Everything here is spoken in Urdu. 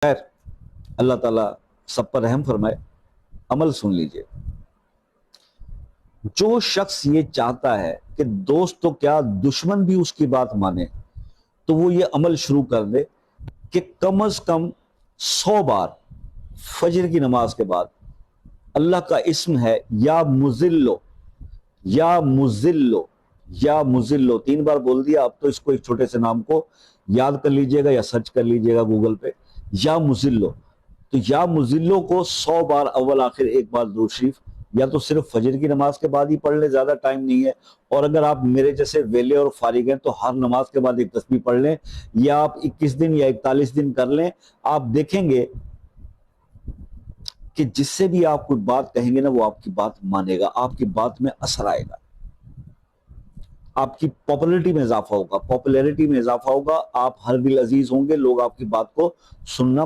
خیر، اللہ تعالیٰ سب پر رحم فرمائے. عمل سن لیجئے. جو شخص یہ چاہتا ہے کہ دوست تو کیا دشمن بھی اس کی بات مانے، تو وہ یہ عمل شروع کر دے کہ کم از کم 100 بار فجر کی نماز کے بعد اللہ کا اسم ہے یا مذلو، یا مذلو، یا مذلو، 3 بار بول دیا. اب تو اس کو ایک چھوٹے سے نام کو یاد کر لیجئے گا یا سرچ کر لیجئے گا گوگل پہ، یا مذلو. تو یا مذلو کو 100 بار اول آخر ایک بار درود شریف یا تو صرف فجر کی نماز کے بعد ہی پڑھ لیں، زیادہ ٹائم نہیں ہے. اور اگر آپ میرے جیسے ویلے اور فارغ ہیں تو ہر نماز کے بعد ایک تسبیح پڑھ لیں، یا آپ 21 دن یا 41 دن کر لیں. آپ دیکھیں گے کہ جس سے بھی آپ کوئی بات کہیں گے نا، وہ آپ کی بات مانے گا، آپ کی بات میں اثر آئے گا، آپ کی پاپولیرٹی میں اضافہ ہوگا، آپ ہر دل عزیز ہوں گے، لوگ آپ کی بات کو سننا